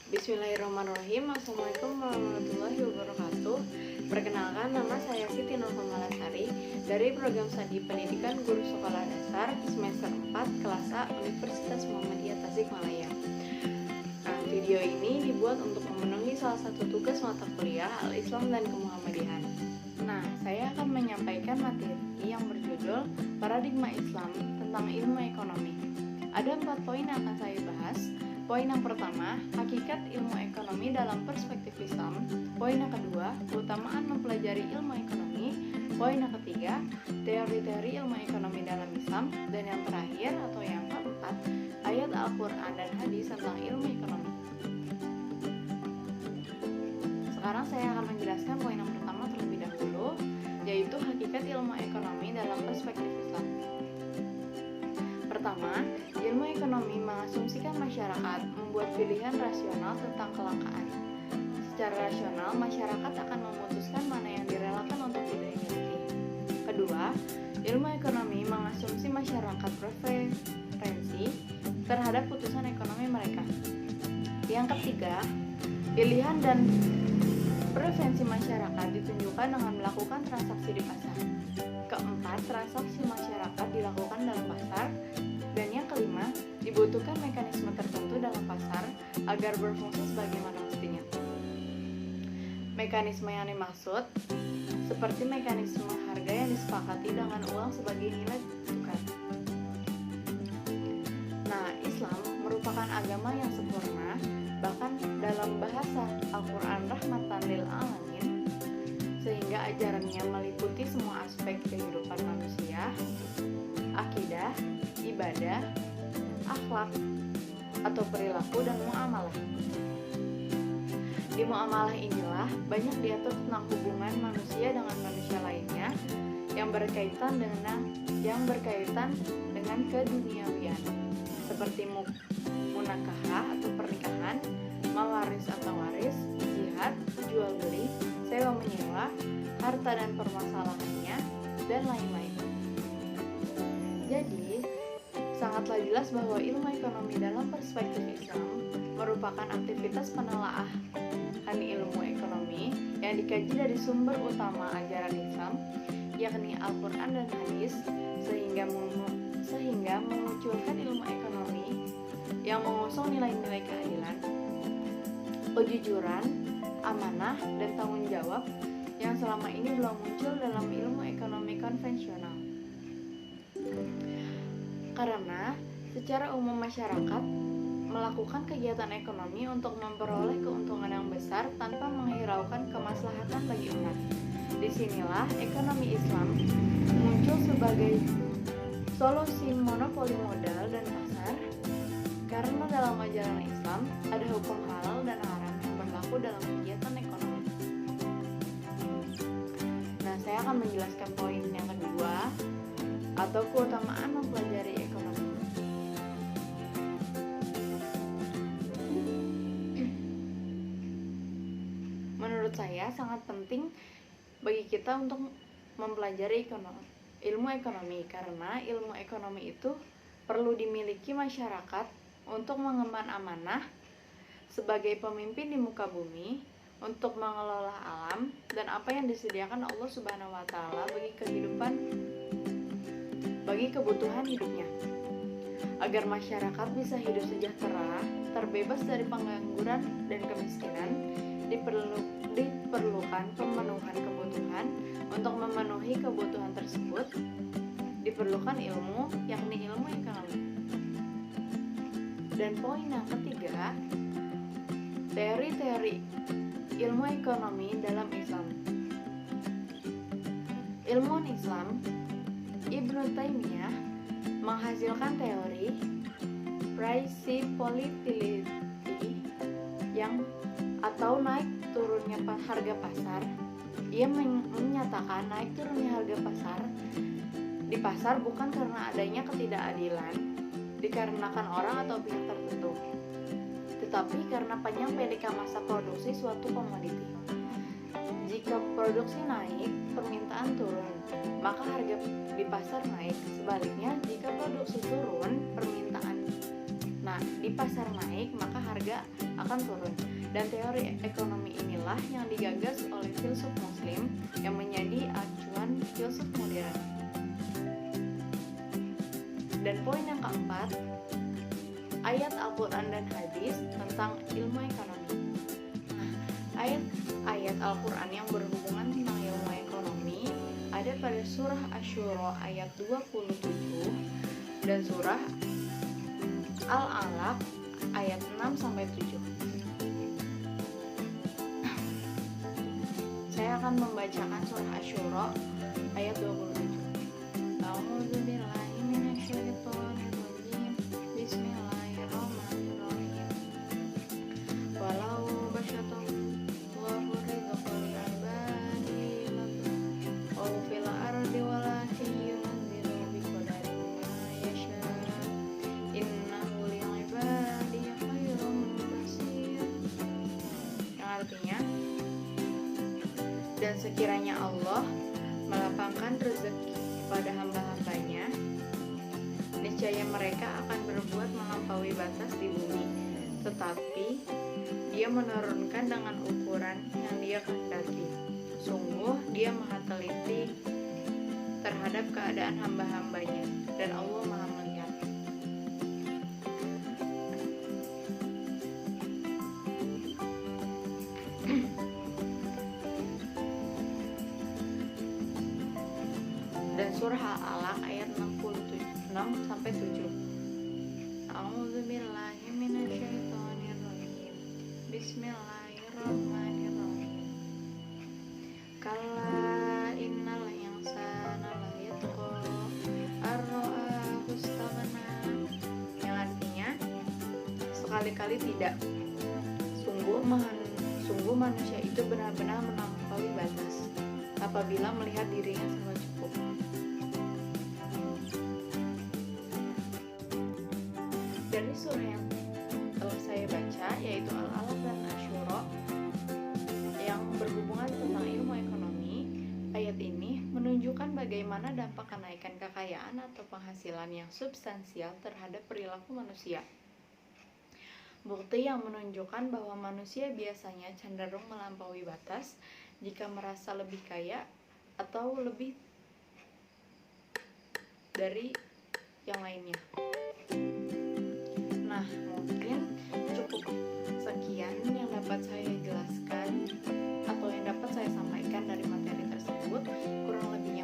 Bismillahirrahmanirrahim. Assalamualaikum warahmatullahi wabarakatuh. Perkenalkan, nama saya Siti Nurhamalasari dari Program Studi Pendidikan Guru Sekolah Dasar semester 4 kelas A Universitas Muhammadiyah Tasikmalaya. Video ini dibuat untuk memenuhi salah satu tugas mata kuliah Al-Islam dan Kemuhammadiyahan. Saya akan menyampaikan materi yang berjudul Paradigma Islam tentang Ilmu Ekonomi. Ada 4 poin yang akan saya bahas. Poin yang pertama, hakikat ilmu ekonomi dalam perspektif Islam. Poin yang kedua, keutamaan mempelajari ilmu ekonomi. Poin yang ketiga, teori-teori ilmu ekonomi dalam Islam. Dan yang terakhir atau yang keempat, ayat Al-Quran dan hadis tentang ilmu ekonomi. Sekarang saya akan menjelaskan poin yang pertama terlebih dahulu, yaitu hakikat ilmu ekonomi dalam perspektif Islam. Pertama, ilmu ekonomi mengasumsikan masyarakat membuat pilihan rasional tentang kelangkaan. Secara rasional, masyarakat akan memutuskan mana yang direlakan untuk tidak dimiliki. Kedua, ilmu ekonomi mengasumsi masyarakat preferensi terhadap putusan ekonomi mereka. Yang ketiga, pilihan dan preferensi masyarakat ditunjukkan dengan melakukan transaksi di pasar. Keempat, transaksi masyarakat dilakukan dalam pasar. Dan yang kelima, dibutuhkan mekanisme tertentu dalam pasar agar berfungsi sebagaimana mestinya. Mekanisme yang dimaksud seperti mekanisme harga yang disepakati dengan uang sebagai nilai tukar. Islam merupakan agama yang sempurna, bahkan dalam bahasa Al-Quran rahmatan lil alamin, sehingga ajarannya meliputi semua aspek kehidupan manusia, akidah, ibadah, akhlak, atau perilaku dan muamalah. Di muamalah inilah banyak diatur tentang hubungan manusia dengan manusia lainnya yang berkaitan dengan keduniawian, seperti munakahah atau pernikahan, mawaris atau waris, jihad, jual beli, sewa menyewa, harta dan permasalahannya, dan lain-lain. Jadi, sangatlah jelas bahwa ilmu ekonomi dalam perspektif Islam merupakan aktivitas penelaahan ilmu ekonomi yang dikaji dari sumber utama ajaran Islam, yakni Al-Quran dan hadis, sehingga memunculkan ilmu ekonomi yang mengusung nilai-nilai keadilan, kejujuran, amanah, dan tanggung jawab yang selama ini belum muncul dalam ilmu ekonomi konvensional. Karena secara umum masyarakat melakukan kegiatan ekonomi untuk memperoleh keuntungan yang besar tanpa menghiraukan kemaslahatan bagi umat. Disinilah ekonomi Islam muncul sebagai solusi monopoli modal dan pasar, karena dalam ajaran Islam ada hukum halal dan haram yang berlaku dalam kegiatan ekonomi. Saya akan menjelaskan poin yang kedua, atau keutamaan mempelajari ekonomi. Menurut saya sangat penting bagi kita untuk mempelajari ilmu ekonomi, karena ilmu ekonomi itu perlu dimiliki masyarakat untuk mengemban amanah sebagai pemimpin di muka bumi, untuk mengelola alam dan apa yang disediakan Allah Subhanahu wa Ta'ala bagi kebutuhan hidupnya, agar masyarakat bisa hidup sejahtera, terbebas dari pengangguran dan kemiskinan. Diperlukan pemenuhan kebutuhan. Untuk memenuhi kebutuhan tersebut diperlukan ilmu, yakni ilmu ekonomi. Dan poin yang ketiga, teori-teori ilmu ekonomi dalam Islam. Ilmuwan Islam Ibnu Taimiyah menghasilkan teori price volatility atau naik turunnya harga pasar. Ia menyatakan naik turunnya harga pasar di pasar bukan karena adanya ketidakadilan dikarenakan orang atau pihak tertentu, tetapi karena panjang pendeknya masa produksi suatu komoditi. Jika produksi naik, permintaan turun, maka harga di pasar naik. Sebaliknya, jika produksi turun, permintaan di pasar naik, maka harga akan turun. Dan teori ekonomi inilah yang digagas oleh filsuf Muslim yang menjadi acuan filsuf modern. Dan poin yang keempat, ayat Al-Quran dan hadis tentang ilmu ekonomi. Ayat Al-Quran yang berhubungan tentang ilmu ekonomi ada pada surah Asy-Syura ayat 27 dan surah Al-Alaq ayat 6-7. Saya akan membacakan surah Asy-Syura ayat 27. A'udzubillahi minasyaitonirrajim. Bismillahirrahmanirrahim. Walau basyatallahu rizqa li'ibadihi law fil ardi walakin yunzilu biqadarin ma yasha. Innahu li'ibadihi khairun basir. Yang artinya, dan sekiranya Allah melapangkan rezeki kepada hamba-hambanya, niscaya mereka akan berbuat melampaui batas di bumi, tetapi Dia menurunkan dengan ukuran yang Dia kehendaki. Sungguh Dia maha teliti terhadap keadaan hamba-hambanya, dan Allah maha melihat. Dan surah Al-Alaq ayat 6-7. A'udzubillahi minasyaitonirrajim. Bismillahirrahmanirrahim. Kalla innal insana layatgha ar-ra'ahu istaghna. Yang artinya, sekali-kali tidak. Sungguh manusia itu benar-benar melampaui batas apabila melihat dirinya semua cukup. Dari surah yang telah saya baca, yaitu Al-Alaq dan Asy-Syura yang berhubungan tentang ilmu ekonomi, ayat ini menunjukkan bagaimana dampak kenaikan kekayaan atau penghasilan yang substansial terhadap perilaku manusia. Bukti yang menunjukkan bahwa manusia biasanya cenderung melampaui batas jika merasa lebih kaya atau lebih dari yang lainnya. Nah, mungkin cukup sekian yang dapat saya jelaskan atau yang dapat saya sampaikan dari materi tersebut. Kurang lebih